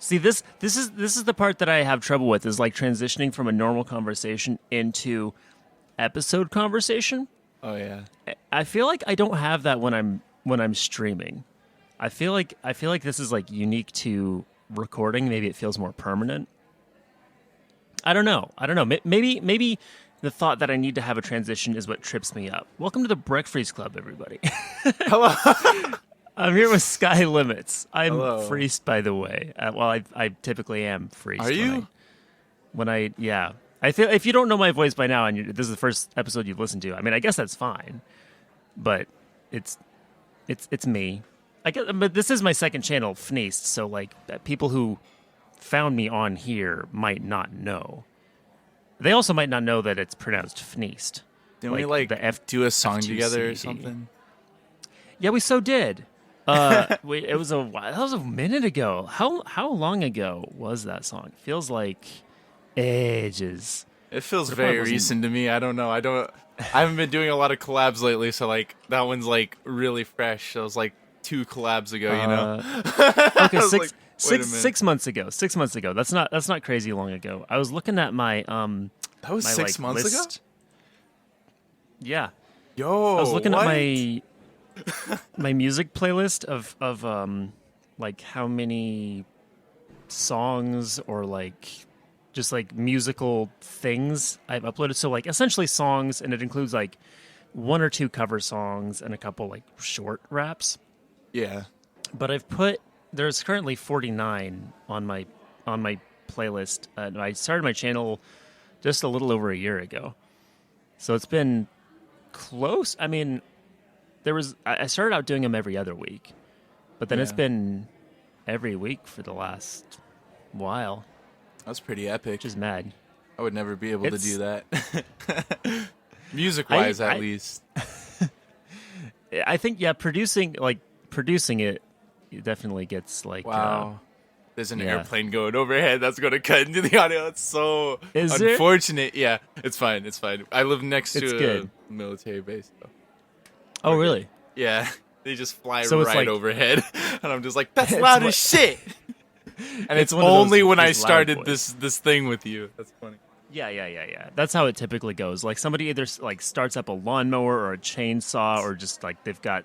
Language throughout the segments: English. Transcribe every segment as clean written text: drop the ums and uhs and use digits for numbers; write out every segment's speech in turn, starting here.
See, this is the part that I have trouble with is like transitioning from a normal conversation into episode conversation. Oh yeah. I feel like I don't have that when I'm streaming. I feel like this is like unique to recording. Maybe it feels more permanent. I don't know. Maybe the thought that I need to have a transition is what trips me up. Welcome to the Breakfreeced Club, everybody. Hello. I'm here with Sky Limits. I'm Hello. freezed, by the way. Well, I typically am freezed. Are you? Yeah. I feel if you don't know my voice by now, and this is the first episode you've listened to, I mean, I guess that's fine. But it's me. But this is my second channel, Fneast. So like people who found me on here might not know. They also might not know that it's pronounced Fneast. Didn't we do a song together or F2CD. something? Yeah, we so did. That was a minute ago. How long ago was that song? Feels like ages. It feels But it very probably wasn't- recent to me. I don't know. I haven't been doing a lot of collabs lately, so like that one's like really fresh. It was like 2 collabs ago, you know. Okay, I was like, wait a minute. 6 months ago. 6 months ago. That's not crazy long ago. I was looking at my That was my 6 like, months list. ago. Yeah, Yo, I was looking what? at my music playlist of like how many songs or like just like musical things I've uploaded. So like essentially songs, and it includes like 1 or 2 cover songs and a couple like short raps. Yeah. But there's currently 49 on my playlist. I started my channel just a little over a year ago, so it's been close. I mean, I started out doing them every other week, but then it's Yeah. been every week for the last while, That's pretty epic. which is mad. I would never be able to It's- do that. Music-wise, I- at least. I think producing it definitely gets like Wow. There's an yeah. airplane going overhead that's going to cut into the audio. It's so Is there? unfortunate. Yeah, it's fine. It's fine. I live next It's to good. a military base, though. oh really? Yeah, they just fly So it's right like- overhead, and I'm just like, that's It's loud what- as shit. And it's one of those- only when I these loud started boys. this thing with you. That's funny. Yeah. That's how it typically goes. Like somebody either like starts up a lawnmower or a chainsaw, or just like they've got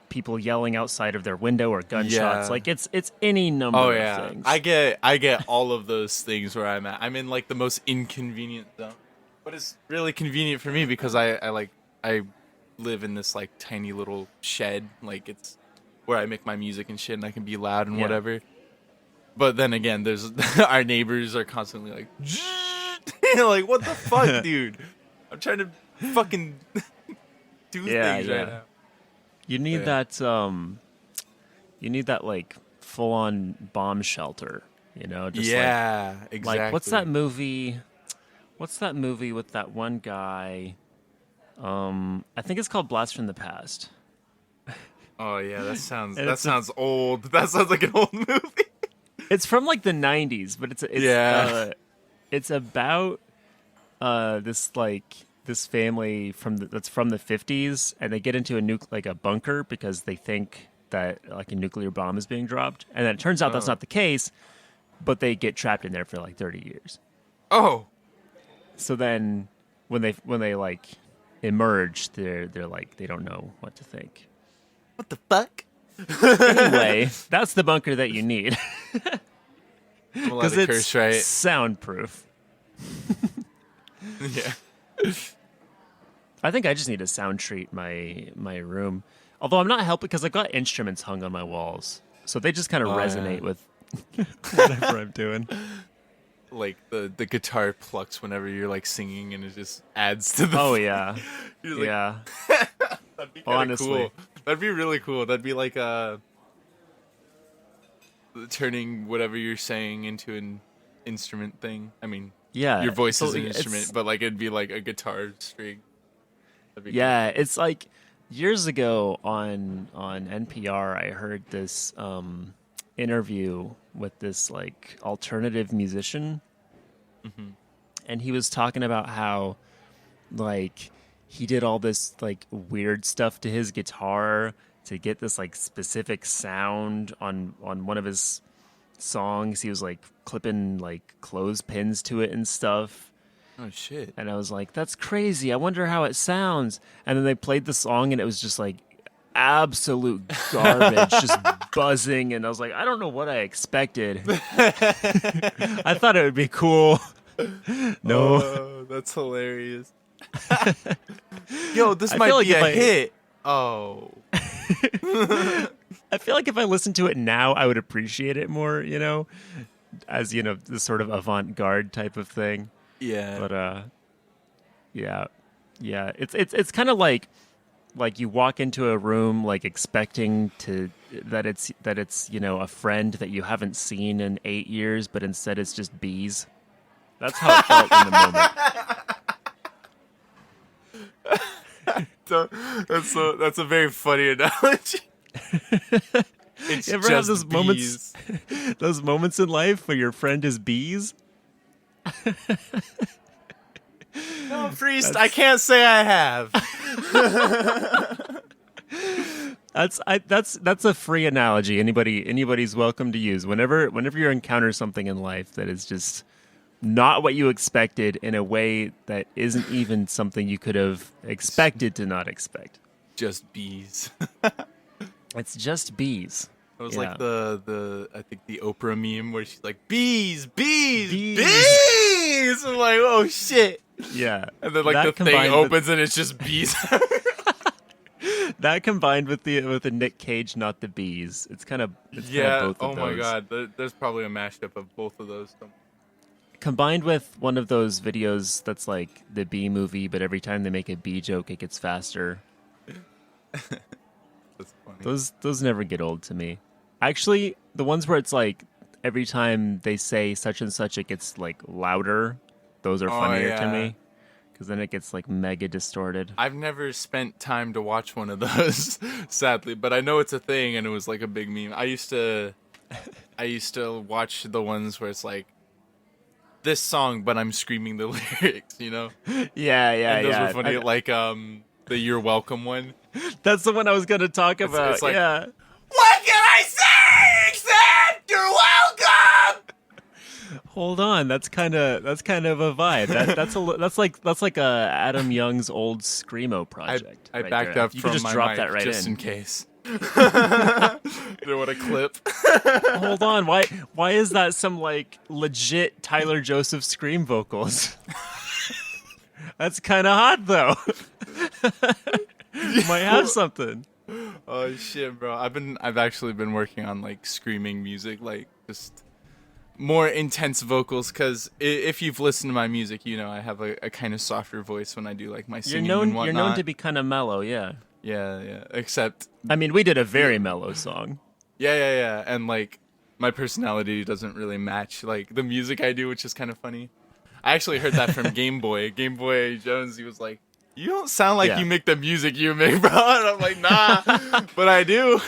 people yelling outside of their window or gunshots. Yeah. Like it's any number Oh of yeah, things. I get all of those things where I'm at. I'm in like the most inconvenient zone, but it's really convenient for me because I live in this like tiny little shed. Like it's where I make my music and shit, and I can be loud and Yeah. whatever. But then again, there's our neighbors are constantly like, like what the fuck, dude? I'm trying to fucking do things right now. You need Yeah. that like full on bomb shelter, just Yeah, exactly. like what's that movie? What's that movie with that one guy? I think it's called Blast from the Past. Oh yeah, And that it's sounds old. That sounds like an old movie. It's from like the 90s, but it's about this family that's from the 50s, and they get into a bunker because they think that like a nuclear bomb is being dropped, and then it turns out that's Oh. not the case, but they get trapped in there for like 30 years. Oh, So then when they like emerge, they're like they don't know what to think. what the fuck? Anyway, that's the bunker that you need I'm allowed because to it's curse, right? soundproof. Yeah. I think I just need to sound treat my room. Although I'm not helping because I've got instruments hung on my walls, so they just kind of Oh, resonate yeah. with whatever I'm doing. Like the guitar plucks whenever you're like singing, and it just adds to the. Oh yeah, You're like, yeah. That'd be kinda Honestly. cool. That'd be really cool. That'd be like turning whatever you're saying into an instrument thing. I mean, Yeah, your voice so is an it's- instrument, but like it'd be like a guitar string. That'd be Yeah, it's like years ago on NPR, I heard this interview with this like alternative musician, and he was talking about how like he did all this like weird stuff to his guitar to get this like specific sound on one of his songs. He was like clipping like clothespins to it and stuff. Oh shit. And I was like, that's crazy. I wonder how it sounds. And then they played the song and it was just like absolute garbage, just buzzing. And I was like, I don't know what I expected. I thought it would be cool. No. Oh, that's hilarious. Yo, this I might feel like be if a I- hit. Oh. I feel like if I listened to it now, I would appreciate it more, as, this sort of avant-garde type of thing. Yeah. But, yeah. Yeah. It's kind of like you walk into a room like expecting that it's a friend that you haven't seen in 8 years, but instead it's just bees. That's how it felt in the moment. That's a very funny analogy. It's You ever have just those those moments in life where your friend is bees? No, priest, I can't say I have. That's a free analogy. Anybody's welcome to use whenever you encounter something in life that is just not what you expected in a way that isn't even something you could have expected to not expect. Just bees. It's just bees. It was Yeah. like the I think the Oprah meme where she's like bees, bees, Bees. bees. I'm like, oh shit. Yeah. And then like That the thing combined opens and it's just bees. That combined with the Nick Cage, not the bees. It's kind of Yeah. both Oh of my those. god. There's probably a mashup of both of those. Combined with one of those videos that's like the bee movie, but every time they make a bee joke, it gets faster. That's funny. Those never get old to me. Actually, the ones where it's like every time they say such and such, it gets like louder. Those are Oh, funnier to yeah. me because then it gets like mega distorted. I've never spent time to watch one of those, sadly, but I know it's a thing and it was like a big meme. I used to watch the ones where it's like this song, but I'm screaming the lyrics, Yeah, And those yeah. were funny, like the "You're Welcome" one. That's the one I was gonna talk about. it's like- yeah. What can I say except you're welcome? Hold on, that's kind of a vibe. That's like a Adam Young's old screamo project. I right backed there. up You from could just my drop mic that right just in. in case. There what a clip. Hold on, why is that some like legit Tyler Joseph scream vocals? That's kind of hot though. Might have something. Oh shit, bro! I've actually been working on like screaming music, like just more intense vocals. Because if you've listened to my music, I have a kind of softer voice when I do like my singing and whatnot. You're known to be kind of mellow, yeah. Yeah. Except, I mean, we did a very mellow song. yeah, and like my personality doesn't really match like the music I do, which is kind of funny. I actually heard that from Game Boy Jones. He was like, "You don't sound like Yeah. you make the music you make, bro." And I'm like, "Nah," but I do.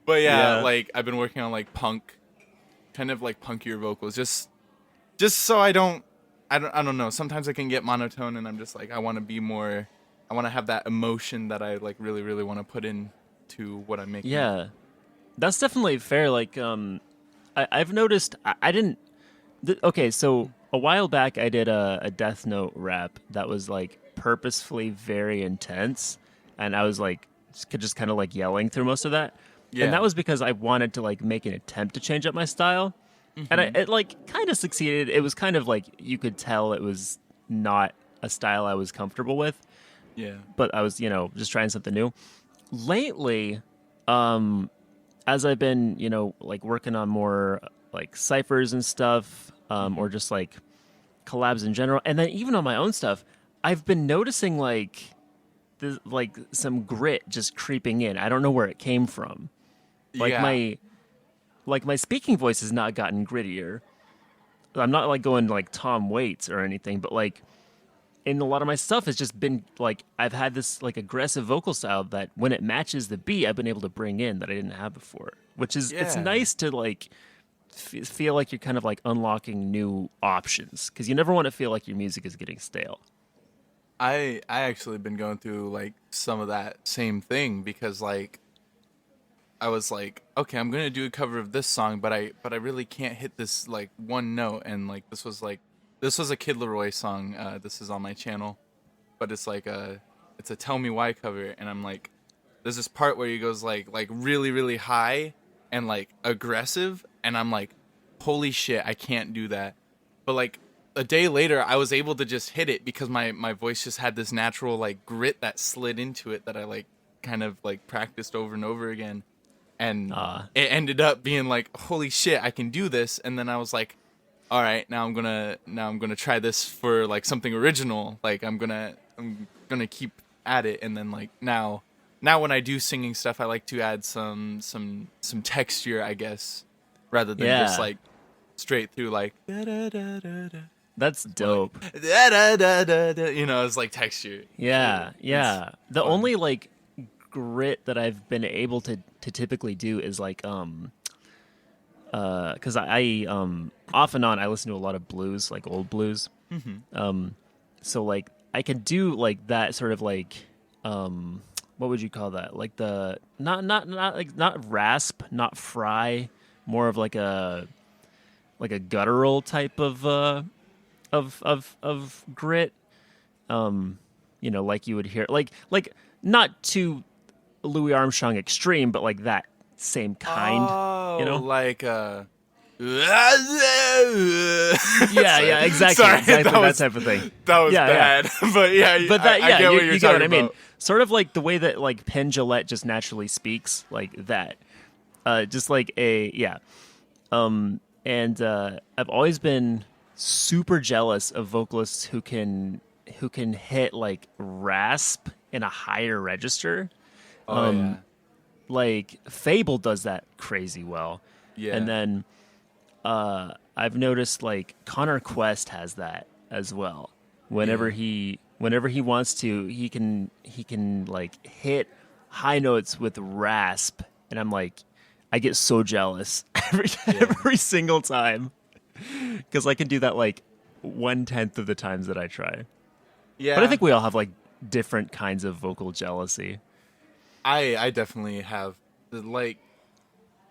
But yeah, Yeah. like I've been working on like punk, kind of like punkier vocals, just so I don't know. Sometimes I can get monotone, and I'm just like, I want to be more. I want to have that emotion that I like really, really want to put into what I'm making. Yeah, that's definitely fair. Like, I've noticed I didn't. Okay, so a while back I did a Death Note rap that was like purposefully very intense, and I was like just kind of like yelling through most of that. Yeah. And that was because I wanted to like make an attempt to change up my style, and it like kind of succeeded. It was kind of like you could tell it was not a style I was comfortable with. Yeah. But I was, just trying something new. Lately, as I've been, like working on more like ciphers and stuff, or just like collabs in general, and then even on my own stuff, I've been noticing like some grit just creeping in. I don't know where it came from. Like Yeah. my speaking voice has not gotten grittier. I'm not like going like Tom Waits or anything, but like in a lot of my stuff has just been like I've had this like aggressive vocal style that when it matches the beat I've been able to bring in that I didn't have before, which is it's Yeah. nice to like feel like you're kind of like unlocking new options because you never want to feel like your music is getting stale. I actually been going through like some of that same thing because like I was like, okay, I'm gonna do a cover of this song, but I really can't hit this like one note, and like this was a Kid Leroy song. This is on my channel, but it's a Tell Me Why cover, and I'm like, there's this part where he goes like really really high and like aggressive, and I'm like, holy shit, I can't do that. But like a day later, I was able to just hit it because my voice just had this natural like grit that slid into it that I like kind of like practiced over and over again, and Uh, it ended up being like, holy shit, I can do this. And then I was like, all right, now I'm gonna try this for like something original. Like I'm gonna keep at it. And then like now when I do singing stuff, I like to add some texture, I guess, rather than just yeah, like straight through like da, da, da, da, da. that's It's more like dope. da, da, da, da, da. You know, it's like texture. Yeah, It's yeah. The fun. only like grit that I've been able to typically do is like because I off and on I listen to a lot of blues, like old blues. Hmm. So like I can do like that sort of like what would you call that? Like the not like not rasp, not fry, more of like a guttural type of of grit. You know, like you would hear like not too Louis Armstrong extreme, but like that same kind, you Oh, know? like Yeah, sorry, yeah, exactly, sorry, exactly that type of thing. that was Yeah, yeah. bad. But yeah, But that, I yeah, get what you're you get what talking I mean. about. Sort of like the way that like Penn Jillette just naturally speaks, like that. Just like a yeah. And I've always been super jealous of vocalists who can hit like rasp in a higher register. Oh yeah, Like Fable does that crazy well. And yeah, then I've noticed like Connor Quest has that as well. yeah, Whenever he wants to, he can like hit high notes with rasp, and I'm like, I get so jealous yeah, every single time because I can do that like 1/10 of the times that I try. But I yeah. think we all have like different kinds of vocal jealousy. I definitely have like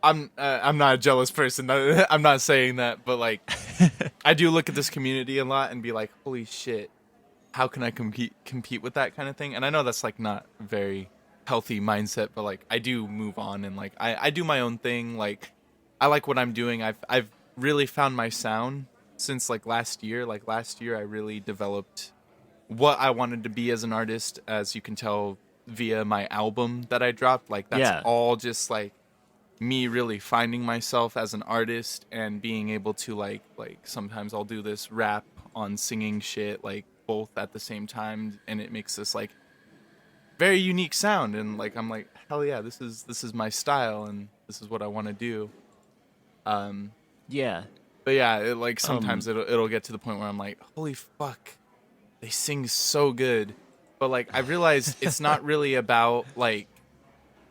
I'm not a jealous person. I'm not saying that, but like I do look at this community a lot and be like, holy shit, how can I compete with that kind of thing? And I know that's like not very healthy mindset, but like I do move on and like I do my own thing. Like I like what I'm doing. I've really found my sound since like last year. Like last year I really developed what I wanted to be as an artist, as you can tell via my album that I dropped. Like that's Yeah, all just like me really finding myself as an artist and being able to like sometimes I'll do this rap on singing shit like both at the same time, and it makes this like very unique sound, and like I'm like, hell yeah, this is my style and this is what I want to do. um yeah. but yeah, like Um, sometimes it'll get to the point where I'm like, holy fuck, they sing so good. But like I realized it's not really about like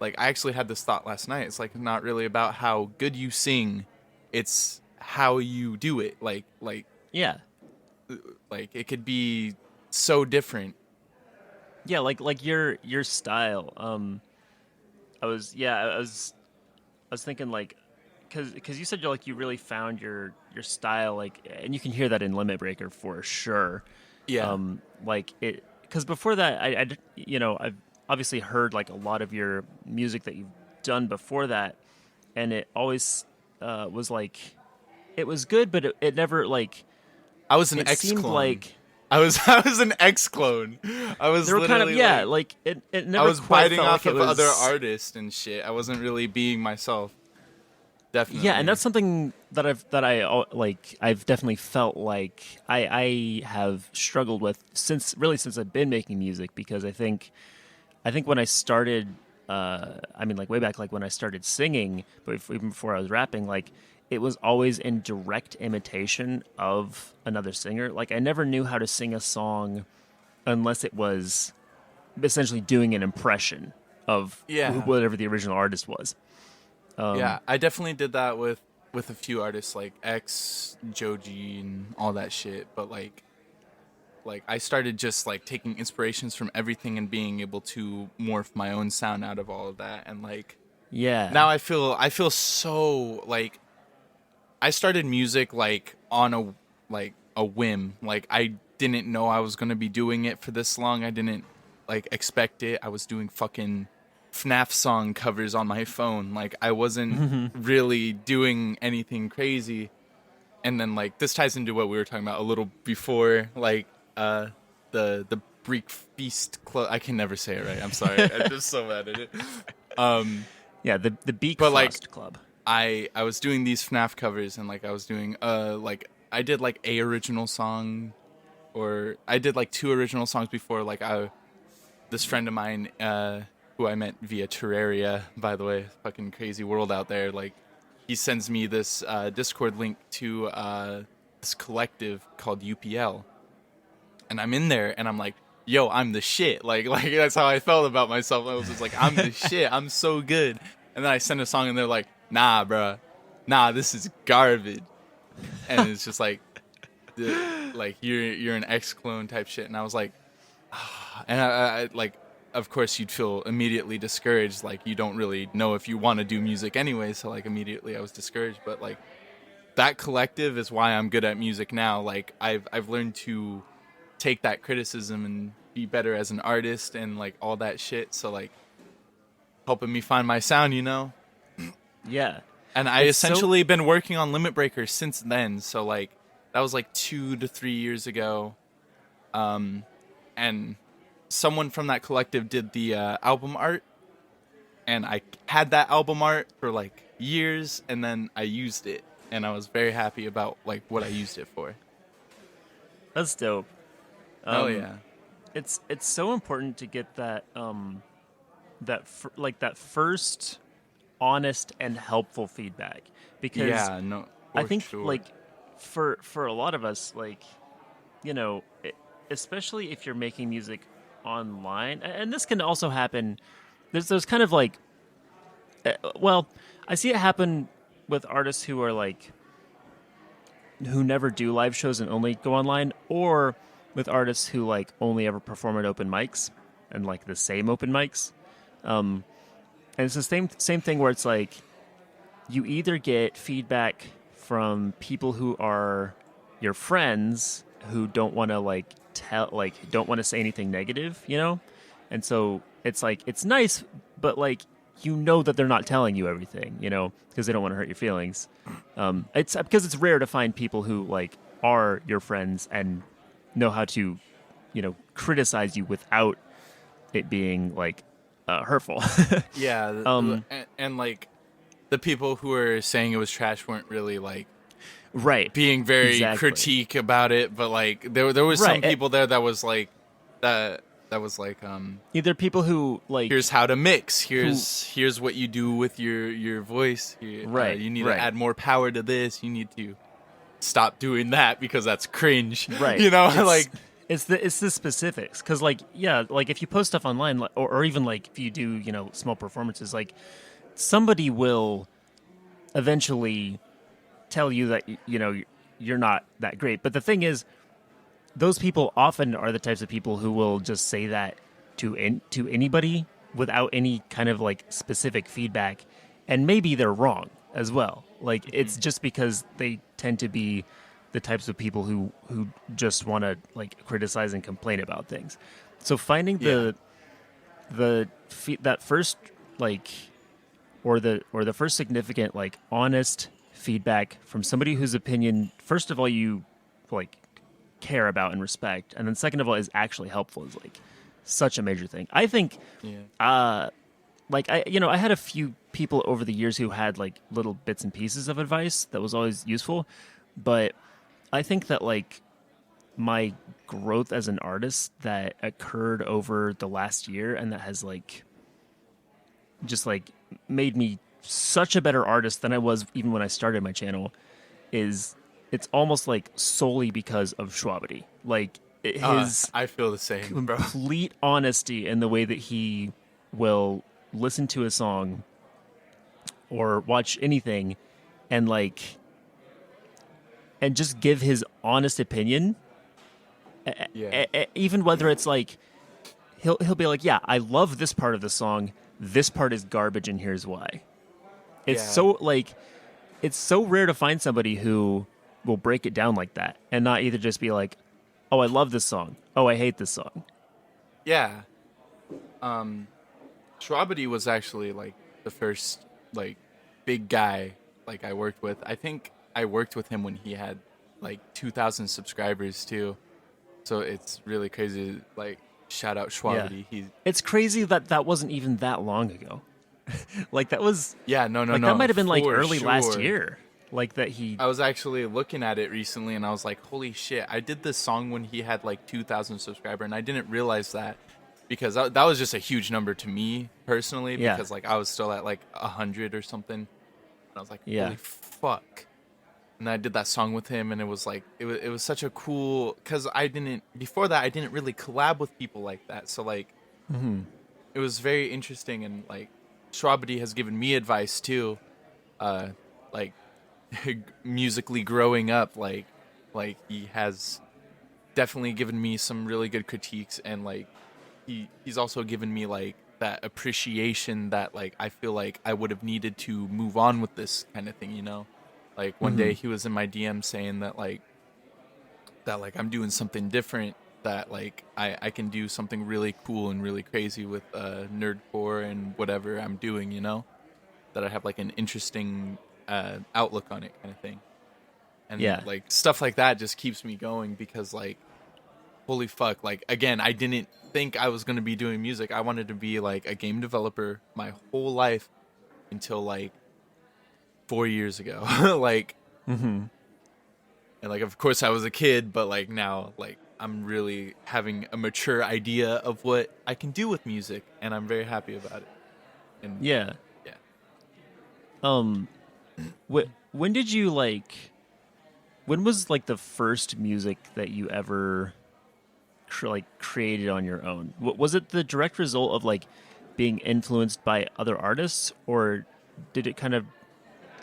I actually had this thought last night. It's like not really about how good you sing, it's how you do it. yeah, Like it could be so different. yeah. Like your style. I was thinking like because you said you're like you really found your style like and you can hear that in Limit Breaker for sure. Yeah. Like it because before that you know I've obviously heard like a lot of your music that you've done before that, and it always was like it was good, but it never like I was an it X seemed clone. like I was an X clone. I was there were kind of literally yeah like like it I never was quite biting felt off like it of other was. artists and shit. I wasn't really being myself. Yeah, and Definitely. that's something that I've definitely felt like I have struggled with since I've been making music because I think when I started I mean like way back like when I started singing but even before I was rapping like it was always in direct imitation of another singer. Like I never knew how to sing a song unless it was essentially doing an impression of Yeah. whatever the original artist was. Yeah, I definitely did that with a few artists like X, Joji, and all that shit. But like like I started just like taking inspirations from everything and being able to morph my own sound out of all of that. And like Yeah. now I feel so like I started music like on a whim. Like I didn't know I was gonna be doing it for this long. I didn't like expect it. I was doing fucking FNAF song covers on my phone. Like I wasn't really doing anything crazy. And then like this ties into what we were talking about a little before, like the Breakfreeced club. I can never say it right. I'm sorry. I'm just so mad at it. Yeah, the Beak But like Frost Club. I was doing these FNAF covers and like I was doing like I did like a original song, or I did like two original songs before. Like I this friend of mine who I met via Terraria, by the way, fucking crazy world out there. Like he sends me this Discord link to this collective called UPL, and I'm in there and I'm like, yo, I'm the shit. Like that's how I felt about myself. I was just like, I'm the shit. I'm so good. And then I send a song and they're like, nah, bruh, nah, this is garbage. And it's just like, like you're an X clone type shit. And I was like, and I like, of course you'd feel immediately discouraged. Like you don't really know if you want to do music anyway. So like immediately I was discouraged. But like that collective is why I'm good at music now. Like I've learned to take that criticism and be better as an artist and like all that shit. So like helping me find my sound, you know? Yeah. And I It's essentially been working on Limit Breaker since then. So like that was like 2 to 3 years ago. And someone from that collective did the album art, and I had that album art for like years, and then I used it, and I was very happy about like what I used it for. That's dope. Oh yeah. It's so important to get that that first honest and helpful feedback, because Yeah, no, I for think sure. like for a lot of us, like, you know, especially if you're making music online, and this can also happen. There's kind of like, well, I see it happen with artists who are like who never do live shows and only go online, or with artists who like only ever perform at open mics and like the same open mics. And it's the same thing where it's like you either get feedback from people who are your friends who don't want to like don't want to say anything negative, you know? And so it's like it's nice, but like you know that they're not telling you everything, you know, because they don't want to hurt your feelings. It's because it's rare to find people who like are your friends and know how to, you know, criticize you without it being like hurtful. Yeah, and like the people who were saying it was trash weren't really like Right. being very Exactly. critique about it, but like there was Right. some people there that was like that was like Either people who like here's how to mix, here's what you do with your voice. Right, You need right. to add more power to this. You need to stop doing that because that's cringe. right. You know, It's, like it's the specifics, because like, yeah, like if you post stuff online, or even like if you do, you know, small performances, like somebody will eventually tell you that you know you're not that great. But the thing is, those people often are the types of people who will just say that to anybody without any kind of like specific feedback, and maybe they're wrong as well. Like it's just because they tend to be the types of people who just want to like criticize and complain about things. So finding that first like or the first significant like honest feedback from somebody whose opinion, first of all, you like care about and respect, and then second of all is actually helpful, is like such a major thing. I think like I had a few people over the years who had like little bits and pieces of advice that was always useful, but I think that like my growth as an artist that occurred over the last year, and that has like just like made me such a better artist than I was even when I started my channel, is it's almost like solely because of Schwabity. Like his I feel the same, bro. complete honesty in the way that he will listen to a song or watch anything and just give his honest opinion Yeah. Even whether it's like he'll be like, yeah, I love this part of the song. This part is garbage, and here's why. It's Yeah. so like it's so rare to find somebody who will break it down like that and not either just be like, oh, I love this song. Oh, I hate this song. Yeah. Shwabadi was actually like the first like big guy like I worked with. I think I worked with him when he had like 2,000 subscribers too. So it's really crazy. Like shout out Yeah. Shwabadi. He It's crazy that that wasn't even that long ago. Like that was Yeah, no, no, like that no, might have been like for early last sure. year. Like that he I was actually looking at it recently and I was like, holy shit, I did this song when he had like 2,000 subscribers and I didn't realize that because that was just a huge number to me personally yeah. because like I was still at like 100 or something. And I was like, Yeah. holy fuck. And I did that song with him and it was like, it was such a cool, because before that, I didn't really collab with people like that. So like, it was very interesting and like, Shwabadi has given me advice too. Like musically growing up like he has definitely given me some really good critiques and like he's also given me like that appreciation that like I feel like I would have needed to move on with this kind of thing, you know. Like one day he was in my DM saying that I'm doing something different, that like I can do something really cool and really crazy with nerdcore and whatever I'm doing, you know, that I have like an interesting outlook on it kind of thing. And Yeah. like stuff like that just keeps me going because like holy fuck, like again, I didn't think I was going to be doing music. I wanted to be like a game developer my whole life until like 4 years ago. Like and like of course I was a kid, but like now like I'm really having a mature idea of what I can do with music and I'm very happy about it. And Yeah. yeah. Um when did you like when was like the first music that you ever created on your own? Was it the direct result of like being influenced by other artists, or did it kind of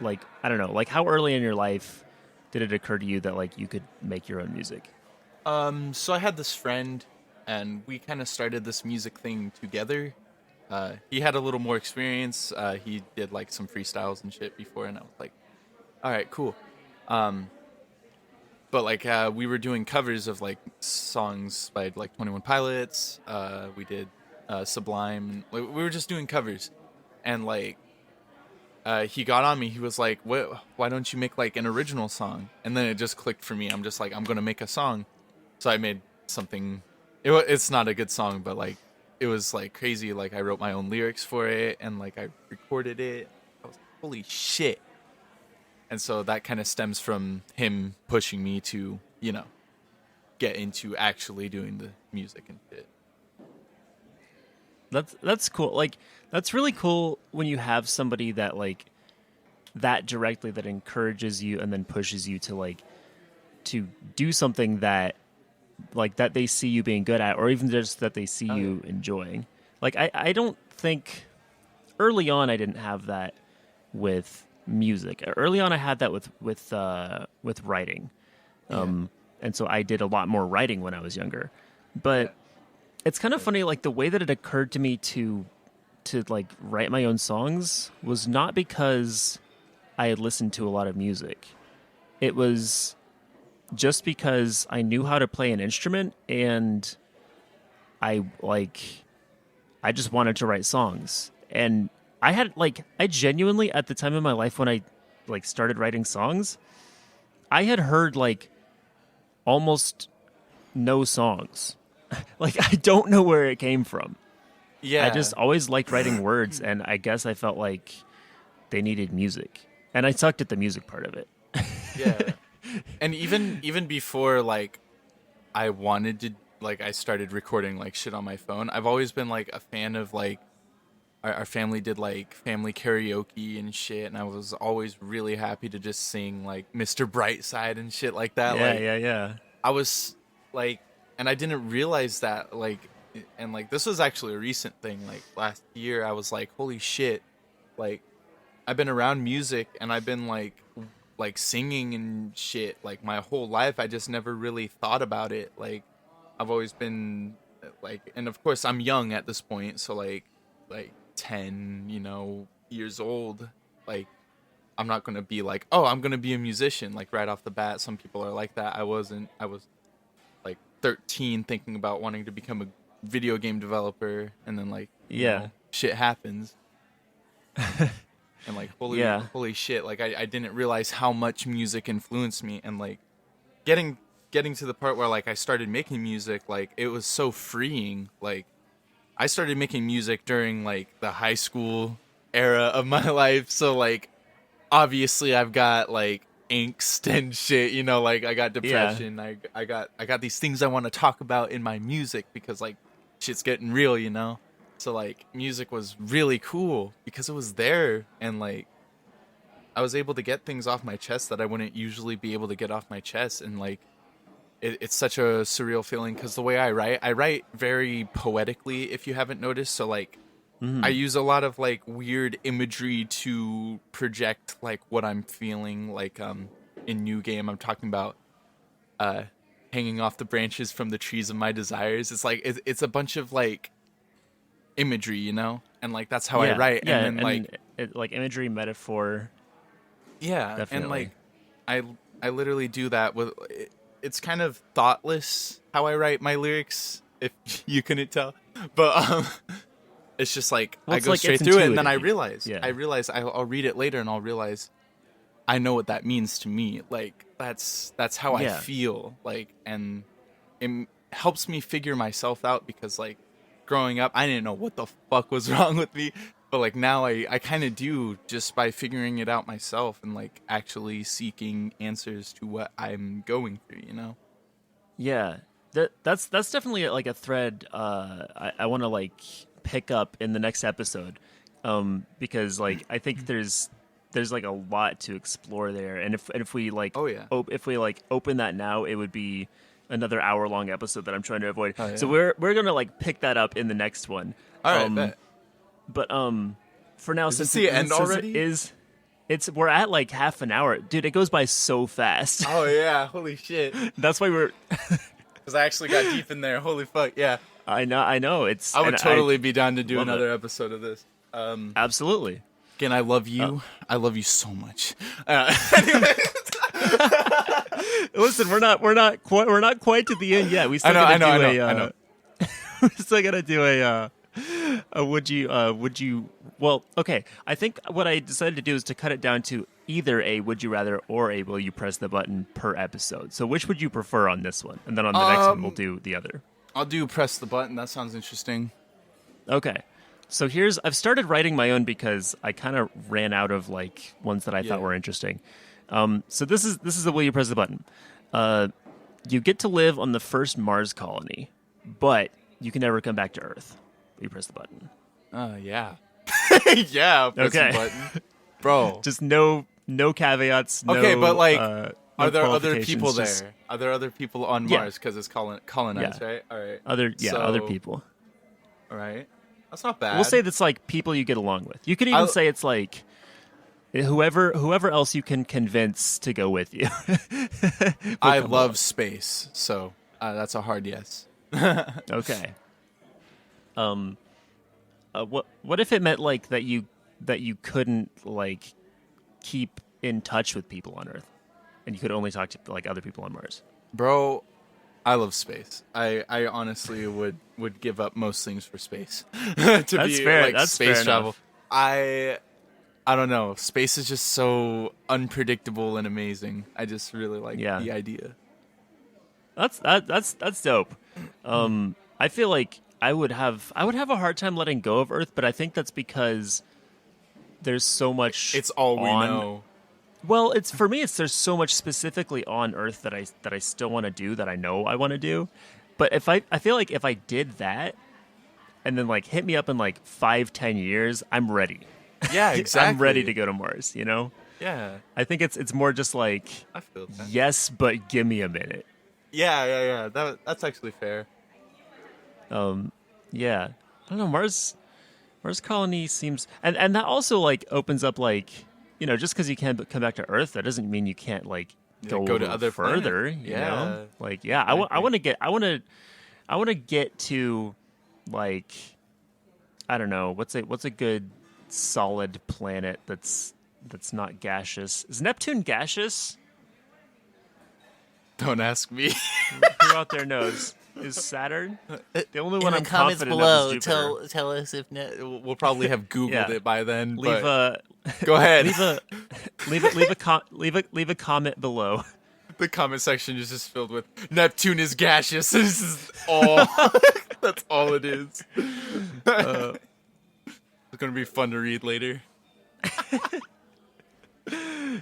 like I don't know, like how early in your life did it occur to you that like you could make your own music? So I had this friend and we kind of started this music thing together. He had a little more experience. He did like some freestyles and shit before, and I was like, all right, cool. Um, but like we were doing covers of like songs by like 21 Pilots. We did Sublime. Like, we were just doing covers, and like he got on me. He was like, "What? Why don't you make like an original song?" And then it just clicked for me. I'm just like, I'm gonna make a song. So I made something. It's not a good song, but like it was like crazy. Like I wrote my own lyrics for it, and like I recorded it. I was like, holy shit. And so that kind of stems from him pushing me to, you know, get into actually doing the music and shit. That's cool. Like that's really cool when you have somebody that like that directly that encourages you and then pushes you to like to do something that like that they see you being good at, or even just that they see Oh yeah. you enjoying. Like I don't think early on I didn't have that with music. Early on I had that with writing. Yeah. And so I did a lot more writing when I was younger. Yeah. But it's kind of funny like the way that it occurred to me to like write my own songs was not because I had listened to a lot of music. It was just because I knew how to play an instrument and I like I just wanted to write songs. And I genuinely at the time in my life when I like started writing songs, I had heard like almost no songs. Like I don't know where it came from. I Yeah. just always liked writing words and I guess I felt like they needed music. And I sucked at the music part of it. Yeah. And even before like I wanted to like I started recording like shit on my phone, I've always been like a fan of like our family did like family karaoke and shit, and I was always really happy to just sing like Mr. Brightside and shit like that. Yeah, Like yeah, yeah. I was like, and I didn't realize that like, and like this was actually a recent thing. Like last year, I was like, holy shit, like I've been around music and I've been like singing and shit like my whole life. I just never really thought about it. Like I've always been like, and of course I'm young at this point, so like 10, years old. Like I'm not gonna be like, oh, I'm gonna be a musician like right off the bat. Some people are like that. I wasn't. I was like 13 thinking about wanting to become a video game developer, and then like Yeah. shit happens. And like Yeah. holy shit, like I didn't realize how much music influenced me, and like getting to the part where like I started making music, like it was so freeing. Like I started making music during like the high school era of my life, so like obviously I've got like angst and shit, like I got Yeah. depression. I got these things I want to talk about in my music because like shit's getting real. So like music was really cool because it was there, and like I was able to get things off my chest that I wouldn't usually be able to get off my chest, and like it's such a surreal feeling because the way I write very poetically, if you haven't noticed. So like I use a lot of like weird imagery to project like what I'm feeling. Like in New Game, I'm talking about hanging off the branches from the trees of my desires. It's like it's a bunch of like imagery, and like that's how I Yeah. write. Yeah. And then like imagery, metaphor. yeah, and Definitely. like I literally do that with. It's kind of thoughtless how I write my lyrics, if you couldn't tell, but it's just like Well, I it's go like straight it's through it, and then intuitive. Yeah. I realize I'll read it later, and I'll realize I know what that means to me. Like that's how I Yeah. feel. Like, and it helps me figure myself out because like growing up, I didn't know what the fuck was wrong with me. But like now I kind of do, just by figuring it out myself and like actually seeking answers to what I'm going through. Yeah, that's definitely like a thread I want to like pick up in the next episode, because like I think there's like a lot to explore there, and if we like Oh yeah. if we like open that now, it would be another hour-long episode that I'm trying to avoid. Oh So yeah. we're gonna like pick that up in the next one. All right, Um, bet. but for now, Is this since the end already? it's we're at like half an hour, dude. It goes by so fast. Oh yeah, holy shit. That's why we're. Because I actually got deep in there. Holy fuck, yeah. I know. It's. I would and totally be down to do love another it. episode of this. Absolutely. Again, I love you. I love you so much. Listen, we're not quite to the end yet. We still I gotta do know. we still gotta do a would you well, okay. I think what I decided to do is to cut it down to either a would you rather or a will you press the button per episode. So which would you prefer on this one? And then on the next one we'll do the other. I'll do press the button. That sounds interesting. Okay. So I've started writing my own because I kind of ran out of like ones that I thought Yeah. were interesting. So this is the will you press the button. You get to live on the first Mars colony, but you can never come back to Earth. You press the button. Yeah. Yeah, press Okay. the button. Bro. Just no caveats. Okay, no, but like, no are there other qualifications, people there? just Are there other people on Yeah. Mars because it's colonized, Yeah. right? All right. Other So- people. All right. That's not bad. We'll say that's like people you get along with. You could even I'll- say it's like whoever else you can convince to go with you. I come love along. space, so that's a hard yes. Okay. What if it meant like that you couldn't like keep in touch with people on Earth, and you could only talk to like other people on Mars? Bro, I love space. I honestly would give up most things for space. To That's be fair. like That's space fair travel. enough. I don't know. Space is just so unpredictable and amazing. I just really like Yeah. the idea. That's dope. I feel like I would have a hard time letting go of Earth, but I think that's because there's so much. It's all we on- know. Well, it's for me. There's so much specifically on Earth that I still want to do, that I know I want to do. But I feel like if I did that, and then like hit me up in like 5-10 years, I'm ready. Yeah, exactly. I'm ready to go to Mars. Yeah, I think it's more just like I feel that. yes, but give me a minute. Yeah. That's actually fair. Yeah, I don't know. Mars colony seems, and that also like opens up like just because you can't come back to Earth, that doesn't mean you can't like Yeah, go go a to little other further. planets. You Yeah. know, like I want to I want to get to like I don't know what's a good solid planet that's not gaseous. Is Neptune gaseous? Don't ask me. Who out there knows? Is Saturn? The only one In the I'm comments confident below, of is Jupiter. tell us if We'll probably have Googled Yeah. it by then. Leave but a go ahead. leave a comment below. The comment section is just filled with Neptune is gaseous. This is all. That's all it is. It's gonna be fun to read later.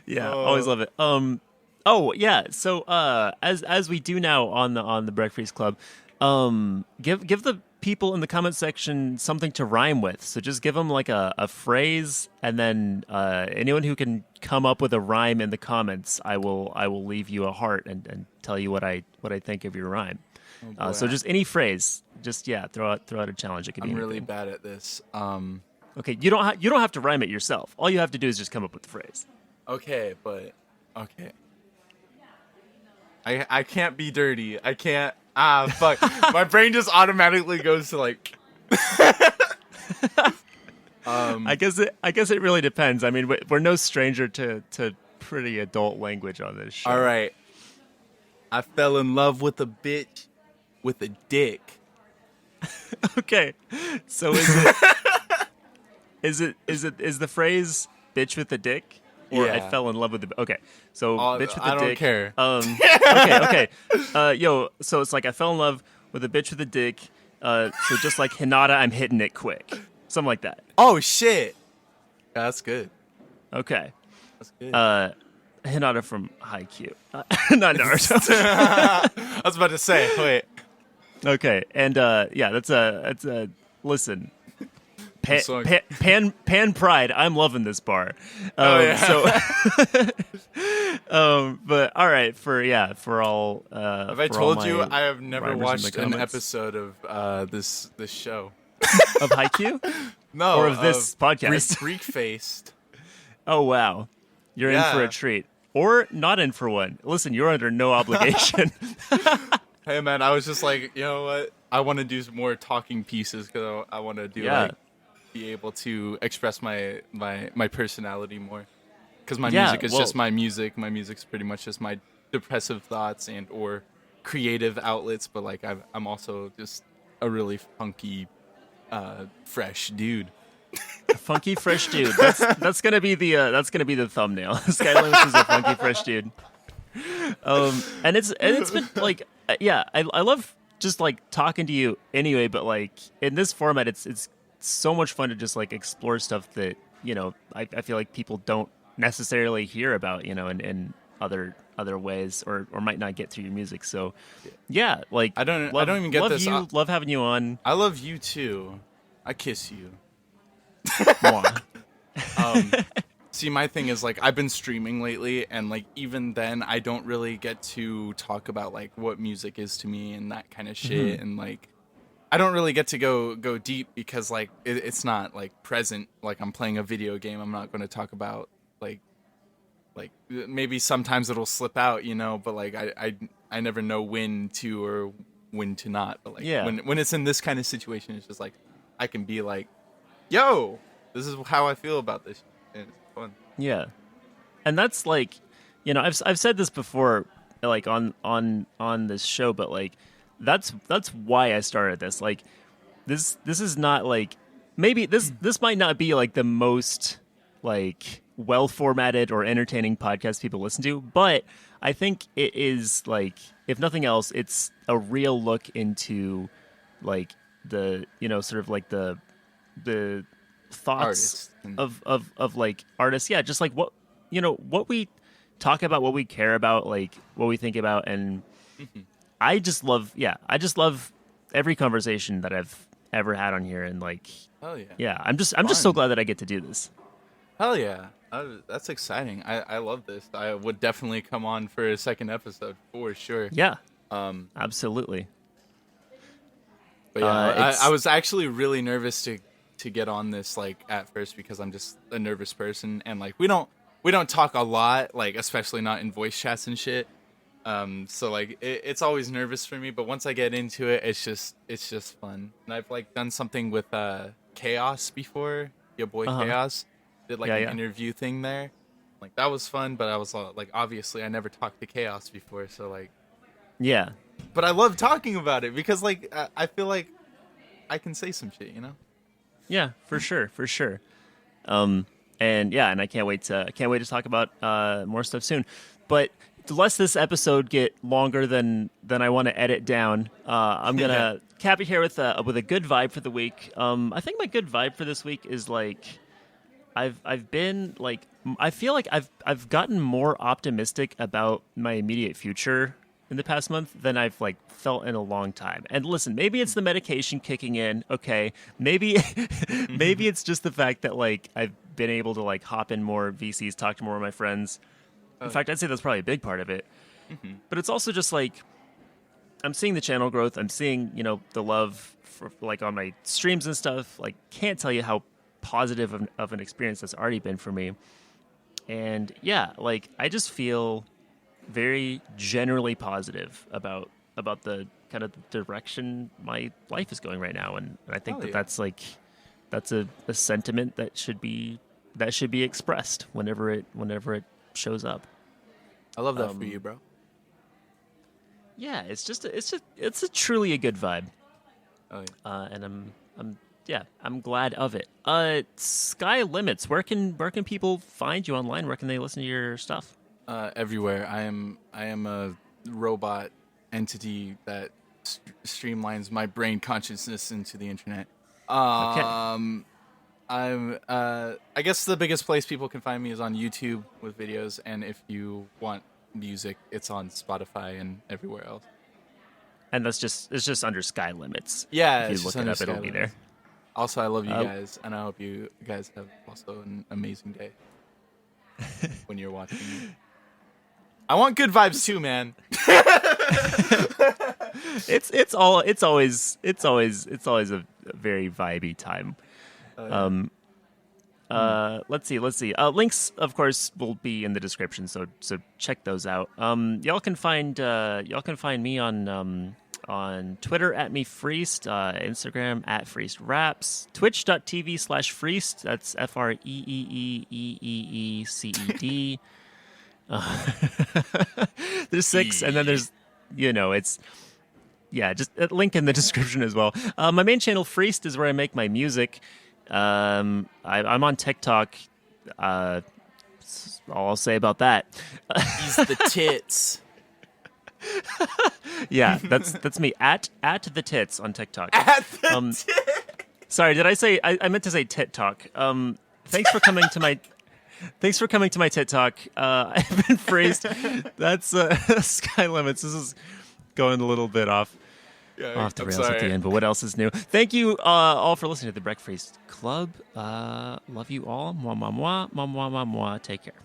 Yeah, always love it. Oh yeah. So as we do now on the Breakfreeced Club, give the people in the comment section something to rhyme with. So just give them like a phrase, and then anyone who can come up with a rhyme in the comments, I will leave you a heart and tell you what I think of your rhyme. So just any phrase, just throw out a challenge. It could be I'm really anything. bad at this. Okay. You don't have to rhyme it yourself. All you have to do is just come up with the phrase. Okay, but okay. I can't be dirty. I can't. Fuck. My brain just automatically goes to like. I guess it really depends. I mean, we're no stranger to pretty adult language on this show. All right. I fell in love with a bitch with a dick. Okay. So is the phrase "bitch with a dick" or Yeah. "I fell in love with the"? Okay. So bitch with a I don't dick. care. Okay. So it's like I fell in love with a bitch with a dick. So just like Hinata, I'm hitting it quick. Something like that. Oh shit. Yeah, that's good. Okay. That's good. Hinata from Haikyuu, not Naruto. I was about to say. Wait. Okay, and that's a listen. song. Pan Pride, I'm loving this bar. Yeah. But all right, for all. Have I for all told you my I have never rhymers in the watched an comments. episode of this show? Of Haikyuu No. or of this podcast? Breakfreeced. Oh wow, you're in for Yeah. a treat, or not in for one. Listen, you're under no obligation. Hey man, I was just like, you know what? I want to do some more talking pieces because I want to do like be able to express my personality more. Because my music is just my music. My music's pretty much just my depressive thoughts and or creative outlets. But like I'm also just a really funky, fresh dude. Funky fresh dude. That's gonna be the thumbnail. Skylinks is a funky fresh dude. And it's been like I love just like talking to you anyway, but like in this format it's so much fun to just like explore stuff that I feel like people don't necessarily hear about in other ways or might not get through your music. So like I don't even get love this. you, love having you on. I love you too. I kiss you. Mwah. See, my thing is like I've been streaming lately, and like even then I don't really get to talk about like what music is to me and that kind of shit, and like I don't really get to go deep because like it's not like present. Like I'm playing a video game, I'm not going to talk about like maybe sometimes it'll slip out, but like I never know when to or when to not. But like when it's in this kind of situation, it's just like I can be like, yo, this is how I feel about this, and it's fun. Yeah, and that's like, I've said this before, like on this show, but like that's why I started this. Like this is not like maybe this might not be like the most like well formatted or entertaining podcast people listen to, but I think it is like, if nothing else, it's a real look into like the sort of like the thoughts of like artists, just like what we talk about, what we care about, like what we think about, and I just love every conversation that I've ever had on here, and like Hell yeah. I'm just so glad that I get to do this. Hell yeah. That's exciting. I love this. I would definitely come on for a second episode for sure. Yeah, absolutely. But yeah, I was actually really nervous to get on this like at first because I'm just a nervous person, and like we don't talk a lot, like especially not in voice chats and shit. So like it's always nervous for me, but once I get into it, it's just fun. And I've like done something with Chaos before. Your boy Uh huh. Chaos did like Yeah, an yeah, interview thing there. Like that was fun, but I was like obviously I never talked to Chaos before, so like yeah, but I love talking about it because like I feel like I can say some shit, you know? yeah, for sure, for sure. Um, and yeah, and I can't wait to talk about more stuff soon. But lest this episode get longer than I want to edit down, I'm Yeah. gonna cap it here with a good vibe for the week. I think my good vibe for this week is like I've been like I feel like I've gotten more optimistic about my immediate future in the past month than I've like felt in a long time. And listen, maybe it's the medication kicking in. Okay, maybe maybe it's just the fact that like I've been able to like hop in more VCs, talk to more of my friends. In Oh, fact, I'd say that's probably a big part of it. mhm. But it's also just like I'm seeing the channel growth. I'm seeing, the love for like on my streams and stuff. Like, can't tell you how positive of an experience that's already been for me. And yeah, like I just feel very generally positive about the kind of direction my life is going right now, and I think Hell that yeah. that's a sentiment that should be expressed whenever it shows up. I love that for Um, you, bro. yeah, it's a truly a good vibe. Oh yeah. And I'm yeah, I'm glad of it. Sky Limits. Where can people find you online? Where can they listen to your stuff? Everywhere. I am a robot entity that streamlines my brain consciousness into the internet. Okay, I guess the biggest place people can find me is on YouTube with videos, and if you want music, it's on Spotify and everywhere else. and it's just under Sky Limits. Yeah, If you it's just look it under up, it'll be Skyline. there. Also, I love you Uh, guys, and I hope you guys have also an amazing day when you're watching. I want good vibes too, man. it's always a very vibey time. Oh yeah. Um, let's see. Links, of course, will be in the description, so check those out. Y'all can find me on Twitter at me Freest, Instagram at Freest Raps, Twitch.tv/Freest. That's FREEEEEECED. There's six, and then E. there's it's just a link in the description as well. My main channel, Freest, is where I make my music. I'm on TikTok. All I'll say about that. He's the tits. Yeah, that's me at the tits on TikTok. At the Um, tits. sorry, did I say I meant to say tit talk? Thanks for coming to my. Thanks for coming to my tit talk. I've been phrased. That's Sky Limits. This is going a little bit off Yeah, the I'm rails at the sorry. end, but what else is new? Thank you all for listening to the Breakfreeced Club. Love you all. Mwah, mwah, mwah. Mwah, mwah, mwah, mwah. Take care.